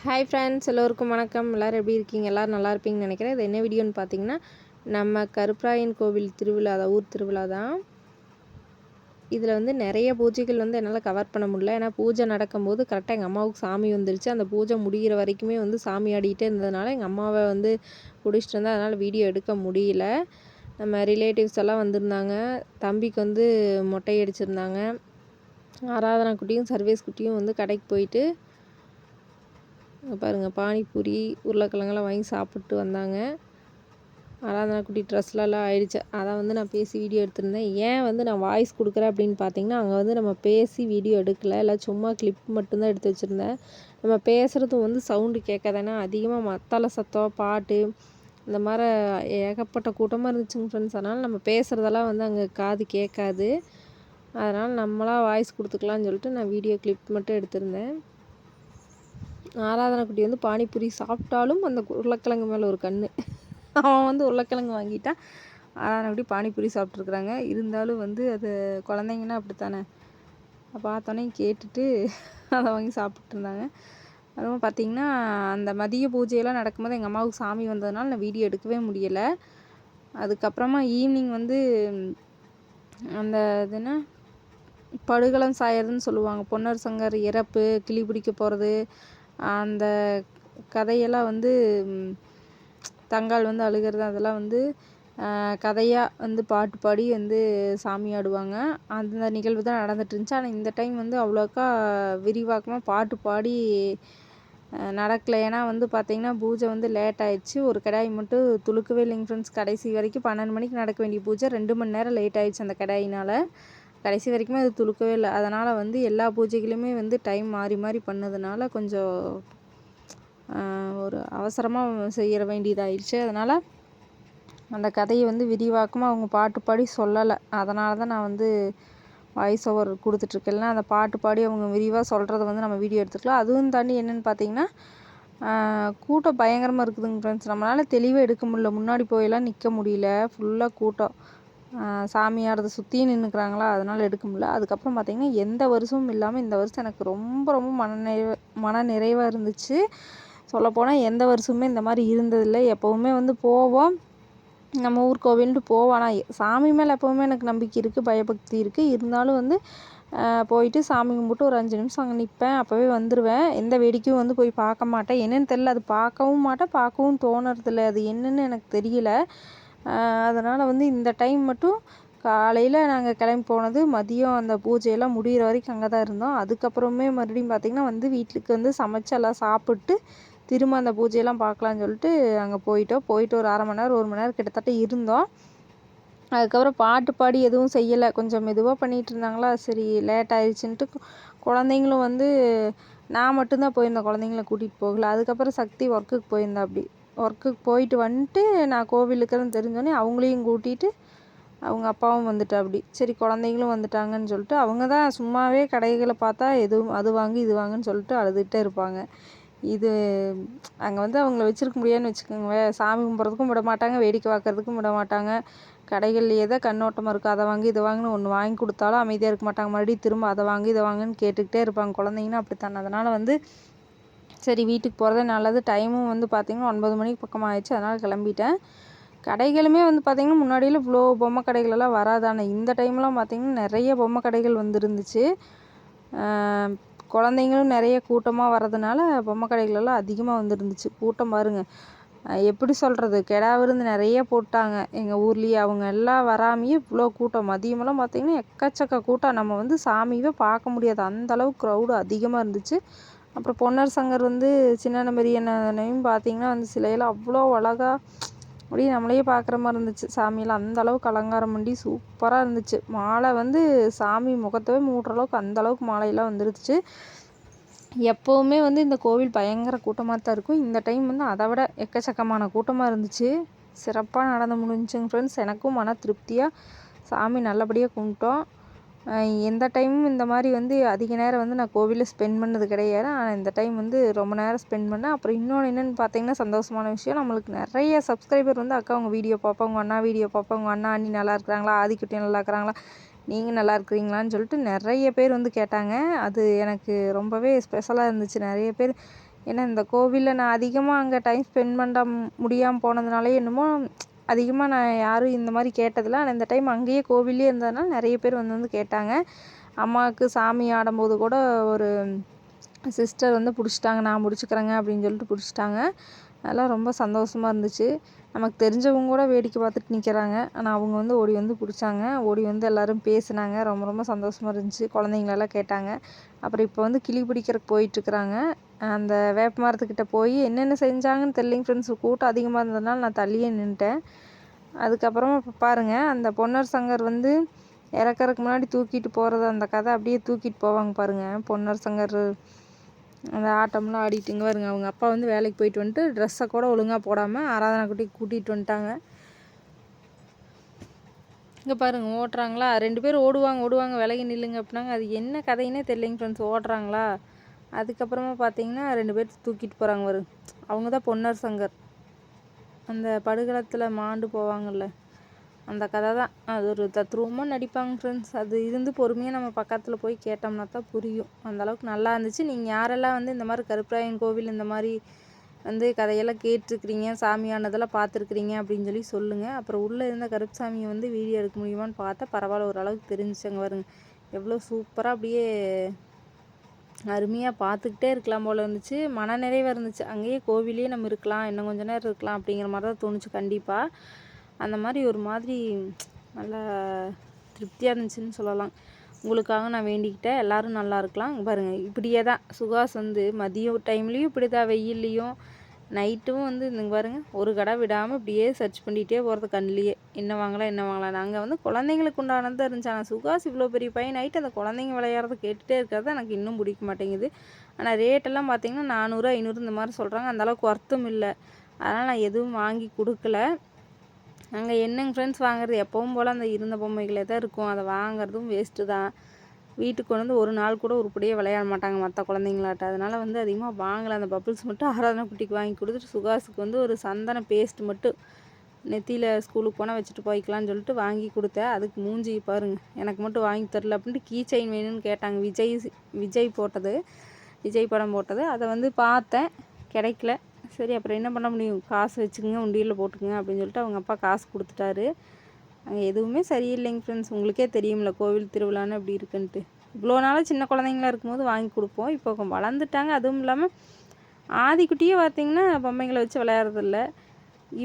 Hi friends, எல்லோருக்கும் வணக்கம். எல்லோரும் எப்படி இருக்கீங்க? எல்லோரும் நல்லா இருப்பீங்கன்னு நினைக்கிறேன். இது என்ன வீடியோன்னு பார்த்தீங்கன்னா, நம்ம கருப்பராயன் கோவில் திருவிழா தான், ஊர் திருவிழா தான். இதில் வந்து நிறைய பூஜைகள் வந்து என்னால் கவர் பண்ண முடியல. ஏன்னா பூஜை நடக்கும்போது கரெக்டாக எங்கள் அம்மாவுக்கு சாமி வந்துருச்சு. அந்த பூஜை முடிகிற வரைக்குமே வந்து சாமி ஆடிக்கிட்டே இருந்ததுனால எங்கள் அம்மாவை வந்து பிடிச்சிட்டு இருந்தால் அதனால் வீடியோ எடுக்க முடியல. நம்ம ரிலேட்டிவ்ஸ் எல்லாம் வந்திருந்தாங்க. தம்பிக்கு வந்து மொட்டை அடிச்சிருந்தாங்க. ஆராதனா குட்டியும் சர்வேஸ் குட்டியும் வந்து கடைக்கு போயிட்டு பாருங்கள் பானிபூரி உருளைக்கிழங்கெல்லாம் வாங்கி சாப்பிட்டு வந்தாங்க. ஆராதனா குட்டி ட்ரெஸ்லலாம் ஆயிடுச்சு. அதை வந்து நான் பேசி வீடியோ எடுத்திருந்தேன். ஏன் வந்து நான் வாய்ஸ் கொடுக்குறேன் அப்படின்னு பார்த்தீங்கன்னா, அங்கே வந்து நம்ம பேசி வீடியோ எடுக்கலை, இல்லை சும்மா கிளிப் மட்டும்தான் எடுத்து வச்சுருந்தேன். நம்ம பேசுகிறதும் வந்து சவுண்டு கேட்காதானே, அதிகமாக மத்தாள சத்தம் பாட்டு இந்த மாதிரி ஏகப்பட்ட கூட்டமாக இருந்துச்சுங்க ஃப்ரெண்ட்ஸ். அதனால் நம்ம பேசுகிறதெல்லாம் வந்து அங்கே காது கேட்காது. அதனால் நம்மளாக வாய்ஸ் கொடுத்துக்கலான்னு சொல்லிட்டு நான் வீடியோ கிளிப் மட்டும் எடுத்திருந்தேன். ஆராதனா குட்டி வந்து பானிபூரி சாப்பிட்டாலும் அந்த உருளைக்கிழங்கு மேலே ஒரு கண். அவன் வந்து உருளைக்கிழங்கு வாங்கிட்டான். ஆராதனா குட்டி பானிபூரி சாப்பிட்ருக்குறாங்க. இருந்தாலும் வந்து அது குழந்தைங்கன்னா அப்படித்தானே, பார்த்தோன்னே கேட்டுட்டு அதை வாங்கி சாப்பிட்ருந்தாங்க. அதுவும் பார்த்திங்கன்னா, அந்த மதிய பூஜையெல்லாம் நடக்கும்போது எங்கள் அம்மாவுக்கு சாமி வந்ததுனால நான் வீடியோ எடுக்கவே முடியலை. அதுக்கப்புறமா ஈவினிங் வந்து அந்த இது என்ன படுகளம் சாயறதுன்னு சொல்லுவாங்க. பொன்னர் சங்கர் இறப்பு, கிளி பிடிக்க போகிறது, அந்த கதையெல்லாம் வந்து தங்காள் வந்து அழுகிறது, அதெல்லாம் வந்து கதையாக வந்து பாட்டு பாடி வந்து சாமி ஆடுவாங்க. அந்த நிகழ்வு தான் நடந்துட்டு இருந்துச்சு. ஆனால் இந்த டைம் வந்து அவ்வளோக்கா விரிவாக்கமாக பாட்டு பாடி நடக்கலை. ஏன்னா வந்து பார்த்திங்கன்னா பூஜை வந்து லேட் ஆயிடுச்சு. ஒரு கடாய் மட்டும் துளுக்கவே இல்லைங்க ஃப்ரெண்ட்ஸ். கடைசி வரைக்கும் 12 மணிக்கு நடக்க வேண்டிய பூஜை 2 மணி நேரம் லேட் ஆயிடுச்சு அந்த கடாயினால். கடைசி வரைக்குமே அது துளுக்கவே இல்லை. அதனால் வந்து எல்லா பூஜைகளுமே வந்து டைம் மாறி மாறி பண்ணதுனால கொஞ்சம் ஒரு அவசரமாக செய்ய வேண்டியதாகிடுச்சு. அதனால் அந்த கதையை வந்து விரிவாக்கமாக அவங்க பாட்டு பாடி சொல்லலை. அதனால தான் நான் வந்து வாய்ஸ் ஓவர் கொடுத்துட்ருக்கேன். இல்லைனா அந்த பாட்டு பாடி அவங்க விரிவாக சொல்கிறத வந்து நம்ம வீடியோ எடுத்துக்கலாம். அதுவும் தாண்டி என்னென்னு பார்த்தீங்கன்னா, கூட்டம் பயங்கரமாக இருக்குதுங்க ஃப்ரெண்ட்ஸ். நம்மளால் தெளிவாக எடுக்க முடியல. முன்னாடி போயெல்லாம் நிற்க முடியல, ஃபுல்லாக கூட்டம். சாமி ஆடுறத சுற்றியும் நின்றுக்கிறாங்களா, அதனால் எடுக்க முடியல. அதுக்கப்புறம் பார்த்திங்கன்னா, எந்த வருஷமும் இல்லாமல் இந்த வருஷம் எனக்கு ரொம்ப ரொம்ப மன நிறைவாக இருந்துச்சு. சொல்லப்போனால் எந்த வருஷமுமே இந்த மாதிரி இருந்ததில்லை. எப்போவுமே வந்து போவோம், நம்ம ஊர் கோவில்ன்ட்டு போவோம். ஆனால் சாமி மேலே எப்போவுமே எனக்கு நம்பிக்கை இருக்குது, பயபக்தி இருக்குது. இருந்தாலும் வந்து போயிட்டு சாமி கும்பிட்டு ஒரு 5 நிமிஷம் அங்கே நிற்பேன். அப்போவே வந்துடுவேன். எந்த வேடிக்கையும் வந்து போய் பார்க்க மாட்டேன். என்னென்னு தெரில, அது பார்க்கவும் மாட்டேன், பார்க்கவும் தோணுறதில்ல. அது என்னென்னு எனக்கு தெரியல. அதனால் வந்து இந்த டைம் மட்டும் காலையில் நாங்கள் கிளம்பி போனது, மதியம் அந்த பூஜையெல்லாம் முடிகிற வரைக்கும் அங்கே தான் இருந்தோம். அதுக்கப்புறமே மறுபடியும் பார்த்திங்கன்னா வந்து வீட்டுக்கு வந்து சமைச்சு எல்லாம் சாப்பிட்டு திரும்ப அந்த பூஜையெல்லாம் பார்க்கலான்னு சொல்லிட்டு அங்கே போயிட்டோம். போயிட்டு ஒரு 1/2 மணி நேரம் 1 மணி நேரம் கிட்டத்தட்ட இருந்தோம். அதுக்கப்புறம் பாட்டு பாடி எதுவும் செய்யலை. கொஞ்சம் மெதுவாக பண்ணிகிட்டு இருந்தாங்களா, சரி லேட் ஆயிடுச்சுன்ட்டு குழந்தைங்களும் வந்து நான் மட்டும்தான் போயிருந்தேன், குழந்தைங்கள கூட்டிகிட்டு போகல. அதுக்கப்புறம் சக்தி ஒர்க்குக்கு போயிருந்தா. அப்படி ஒர்க்குக்கு போயிட்டு வந்துட்டு நான் கோவிலுக்குன்னு தெரிஞ்சோடனே அவங்களையும் கூட்டிகிட்டு அவங்க அப்பாவும் வந்துட்டா. அப்படி சரி குழந்தைங்களும் வந்துட்டாங்கன்னு சொல்லிட்டு அவங்க தான் சும்மாவே கடைகளை பார்த்தா எதுவும் அது வாங்கு இது வாங்குன்னு சொல்லிட்டு அழுதுகிட்டே இருப்பாங்க. இது அங்கே வந்து அவங்கள வச்சுருக்க முடியாதுன்னு வச்சுக்கோங்களேன். சாமி கும்பிட்றதுக்கும் விட மாட்டாங்க, வேடிக்கை பார்க்குறதுக்கும் விட மாட்டாங்க. கடைகள்லையே தான் கண்ணோட்டமாக இருக்குது. அதை வாங்கி இதை வாங்குன்னு ஒன்று வாங்கி கொடுத்தாலும் அமைதியாக இருக்க மாட்டாங்க. மறுபடியும் திரும்ப அதை வாங்கி இதை வாங்குன்னு கேட்டுக்கிட்டே இருப்பாங்க. குழந்தைங்கன்னா அப்படித்தானே. அதனால் வந்து சரி வீட்டுக்கு போகிறதே நல்லது. டைமும் வந்து பார்த்திங்கன்னா 9 மணிக்கு பக்கம் ஆயிடுச்சு. அதனால் கிளம்பிட்டேன். கடைகளுமே வந்து பார்த்திங்கன்னா முன்னாடியில் இவ்வளோ பொம்மை கடைகளெல்லாம் வராதானே. இந்த டைம்லாம் பார்த்திங்கன்னா நிறைய பொம்மை கடைகள் வந்துருந்துச்சு. குழந்தைங்களும் நிறைய கூட்டமாக வர்றதுனால பொம்மை கடைகளெல்லாம் அதிகமாக வந்துருந்துச்சு. கூட்டம் பாருங்கள், எப்படி சொல்கிறது, கெடா விருந்து நிறைய போட்டாங்க எங்கள் ஊர்லேயே. அவங்க எல்லாம் வராமையே இவ்வளோ கூட்டம். மதியமெல்லாம் பார்த்திங்கன்னா எக்கச்சக்க கூட்டம். நம்ம வந்து சாமியவே பார்க்க முடியாது, அந்தளவுக்கு க்ரௌடு அதிகமாக இருந்துச்சு. அப்புறம் பொன்னர் சங்கர் வந்து சின்ன பெரியனையும் பார்த்திங்கன்னா வந்து சிலையெல்லாம் அவ்வளோ அழகாக அப்படியே நம்மளையே பார்க்குற மாதிரி இருந்துச்சு. சாமியெல்லாம் அந்தளவுக்கு அலங்காரம் பண்ணி சூப்பராக இருந்துச்சு. மாலை வந்து சாமி முகத்தவே மூடுற அளவுக்கு அந்தளவுக்கு மாலையெல்லாம் வந்துருச்சு. எப்போவுமே வந்து இந்த கோவில் பயங்கர கூட்டமாக தான் இருக்கும். இந்த டைம் வந்து அதை விட எக்கச்சக்கமான கூட்டமாக இருந்துச்சு. சிறப்பாக நடந்து முடிஞ்சுங்க ஃப்ரெண்ட்ஸ். எனக்கும் மன திருப்தியாக சாமி நல்லபடியாக கும்பிட்டோம். எந்த டைமும் இந்த மாதிரி வந்து அதிக நேரம் வந்து நான் கோவிலில் ஸ்பெண்ட் பண்ணது கிடையாது. ஆனால் இந்த டைம் வந்து ரொம்ப நேரம் ஸ்பெண்ட் பண்ணேன். அப்புறம் இன்னொன்று என்னென்னு பார்த்தீங்கன்னா, சந்தோஷமான விஷயம், நம்மளுக்கு நிறைய சப்ஸ்கிரைபர் வந்து அக்கா உங்கள் வீடியோ பார்ப்பேன், உங்கள் அண்ணா வீடியோ பார்ப்பேன், உங்கள் அண்ணா அண்ணி நல்லா இருக்கிறாங்களா, ஆதிக்குட்டி நல்லா இருக்கிறாங்களா, நீங்கள் நல்லா இருக்கிறீங்களான்னு சொல்லிட்டு நிறைய பேர் வந்து கேட்டாங்க. அது எனக்கு ரொம்பவே ஸ்பெஷலாக இருந்துச்சு. நிறைய பேர் ஏன்னா இந்த கோவிலில் நான் அதிகமாக அங்கே டைம் ஸ்பெண்ட் பண்ண முடியாமல் போனதுனாலே என்னமோ அதிகமாக நான் யாரும் இந்த மாதிரி கேட்டதில்ல. ஆனால் இந்த டைம் அங்கேயே கோவிலே இருந்ததுனால நிறைய பேர் வந்து கேட்டாங்க. அம்மாவுக்கு சாமி ஆடும்போது கூட ஒரு சிஸ்டர் வந்து பிடிச்சிட்டாங்க, நான் பிடிச்சிக்கிறேங்க அப்படின்னு சொல்லிட்டு பிடிச்சிட்டாங்க. அதெல்லாம் ரொம்ப சந்தோஷமாக இருந்துச்சு. நமக்கு தெரிஞ்சவங்க கூட வேடிக்கை பார்த்துட்டு நிற்கிறாங்க. ஆனால் அவங்க வந்து ஓடி வந்து பிடிச்சாங்க. ஓடி வந்து எல்லோரும் பேசுனாங்க. ரொம்ப ரொம்ப சந்தோஷமாக இருந்துச்சு. குழந்தைங்களெல்லாம் கேட்டாங்க. அப்புறம் இப்போ வந்து கிளி பிடிக்கிறதுக்கு போயிட்டுருக்குறாங்க. அந்த வேப்ப மரத்துக்கிட்ட போய் என்னென்ன செஞ்சாங்கன்னு தெரியலைங்க ஃப்ரெண்ட்ஸ். கூட்டம் அதிகமாக இருந்ததுனால நான் தள்ளியே நின்றுட்டேன். அதுக்கப்புறமா இப்போ பாருங்கள், அந்த பொன்னர் சங்கர் வந்து இறக்கறதுக்கு முன்னாடி தூக்கிட்டு போகிறது, அந்த கதை அப்படியே தூக்கிட்டு போவாங்க பாருங்கள். பொன்னர் சங்கர் அந்த ஆட்டம்லாம் ஆடிட்டுங்க பாருங்க. அவங்க அப்பா வந்து வேலைக்கு போயிட்டு வந்துட்டு ட்ரெஸ்ஸை கூட ஒழுங்காக போடாமல் ஆராதனா குட்டி கூட்டிகிட்டு வந்துட்டாங்க. இங்கே பாருங்கள் ஓட்டுறாங்களா, 2 பேர் ஓடுவாங்க விலகி நில்லுங்க அப்படின்னாங்க. அது என்ன கதைன்னே தெரியலைங்க ஃப்ரெண்ட்ஸ். ஓடுறாங்களா, அதுக்கப்புறமா பார்த்தீங்கன்னா 2 பேர் தூக்கிட்டு போகிறாங்க வரும். அவங்க தான் பொன்னர் சங்கர், அந்த படுகளத்தில் மாண்டு போவாங்கள்ல, அந்த கதை தான். அது ஒரு தத்ரூபமாக நடிப்பாங்க ஃப்ரெண்ட்ஸ். அது இருந்து பொறுமையாக நம்ம பக்கத்தில் போய் கேட்டோம்னா தான் புரியும். அந்தளவுக்கு நல்லா இருந்துச்சு. நீங்கள் யாரெல்லாம் வந்து இந்த மாதிரி கருப்பராயன் கோவில் இந்த மாதிரி வந்து கதையெல்லாம் கேட்டிருக்கிறீங்க, சாமியானதெல்லாம் பார்த்துருக்குறீங்க அப்படின்னு சொல்லி சொல்லுங்கள். அப்புறம் உள்ளே இருந்த கருப்பு சாமியை வந்து வீடியோ எடுக்க முடியுமான்னு பார்த்தா பரவாயில்ல, ஓரளவுக்கு தெரிஞ்சுச்சங்க வருங்க. எவ்வளோ சூப்பராக அப்படியே அருமையாக பார்த்துக்கிட்டே இருக்கலாம் போல் இருந்துச்சு. மனநிறைவாக இருந்துச்சு. அங்கேயே கோவிலே நம்ம இருக்கலாம், இன்னும் கொஞ்சம் நேரம் இருக்கலாம் அப்படிங்கிற மாதிரி தான் தோணுச்சு. கண்டிப்பாக அந்த மாதிரி ஒரு மாதிரி நல்லா திருப்தியாக இருந்துச்சுன்னு சொல்லலாம். உங்களுக்காக நான் வேண்டிக்கிட்டேன், எல்லோரும் நல்லா இருக்கலாம். பாருங்கள், இப்படியே தான் சுகாஸ் வந்து மதியம் டைம்லேயும் இப்படி தான், வெயில்லையும் நைட்டும் வந்து இந்த பாருங்கள் ஒரு கடை விடாமல் இப்படியே சர்ச் பண்ணிகிட்டே போகிறது கண்ணிலேயே. என்ன வாங்கலாம். நாங்கள் வந்து குழந்தைங்களுக்கு உண்டானது தான் இருந்துச்சு. ஆனால் சுகாஸ் இவ்வளோ பெரிய பையன் நைட்டு அந்த குழந்தைங்க விளையாடுறத கேட்டுகிட்டே இருக்கிறது எனக்கு இன்னும் பிடிக்க மாட்டேங்குது. ஆனால் ரேட்டெல்லாம் பார்த்திங்கன்னா 400 500 இந்த மாதிரி சொல்கிறாங்க. அந்தளவுக்கு ஒர்த்தும் இல்லை. அதனால் நான் எதுவும் வாங்கி கொடுக்கல. அங்கே என்னங்க ஃப்ரெண்ட்ஸ் வாங்குறது, எப்பவும் போல் அந்த இருந்த பொம்மைகளே தான் இருக்கும். அதை வாங்குறதும் வேஸ்ட்டு தான். வீட்டுக்கு கொண்டு வந்து ஒரு நாள் கூட உருப்படியாக விளையாட மாட்டாங்க மற்ற குழந்தைங்களாட்ட. அதனால் வந்து அதிகமாக வாங்கலை. அந்த பப்புள்ஸ் மட்டும் ஆராதனா குட்டிக்கு வாங்கி கொடுத்துட்டு சுகாஸுக்கு வந்து ஒரு சந்தன பேஸ்ட் மட்டும் நெத்தியில் ஸ்கூலுக்கு போனால் வச்சுட்டு போய்க்கலான்னு சொல்லிட்டு வாங்கி கொடுத்தேன். அதுக்கு மூஞ்சி பாருங்கள், எனக்கு மட்டும் வாங்கி தரல அப்படின்ட்டு கீ செயின் வேணும்னு கேட்டாங்க. விஜய் படம் போட்டது அதை வந்து பார்த்தேன், கிடைக்கல. சரி அப்புறம் என்ன பண்ண முடியும், காசு வச்சுக்கோங்க உண்டியலில் போட்டுக்குங்க அப்படின்னு சொல்லிட்டு அவங்க அப்பா காசு கொடுத்துட்டாரு. அங்கே எதுவுமே சரியில்லைங்க ஃப்ரெண்ட்ஸ். உங்களுக்கே தெரியும்ல கோவில் திருவிழான்னு எப்படி இருக்குன்ட்டு. இவ்வளோ நாளாக சின்ன குழந்தைங்களா இருக்கும்போது வாங்கி கொடுப்போம். இப்போ வளர்ந்துட்டாங்க. அதுவும் இல்லாமல் ஆதிக்குட்டியே பார்த்திங்கன்னா பொம்மைங்களை வச்சு விளையாடுறதில்ல.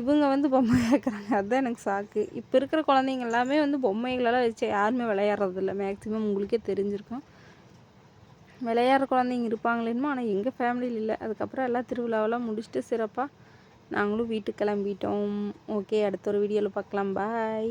இவங்க வந்து பொம்மை கேட்குறாங்க. அதுதான் எனக்கு சாக்கு. இப்போ இருக்கிற குழந்தைங்க எல்லாமே வந்து பொம்மைகளெல்லாம் வச்சு யாருமே விளையாடுறதில்ல. மேக்ஸிமம் உங்களுக்கே தெரிஞ்சிருக்கும். விளையாடுற குழந்தைங்க இருப்பாங்களேன்னு, ஆனால் எங்கள் ஃபேமிலியில் இல்லை. அதுக்கப்புறம் எல்லாம் திருவிழாவெல்லாம் முடிச்சுட்டு சிறப்பாக நாங்களும் வீட்டுக்கு கிளம்பிட்டோம். ஓகே, அடுத்த ஒரு வீடியோவில் பார்க்கலாம். பாய்.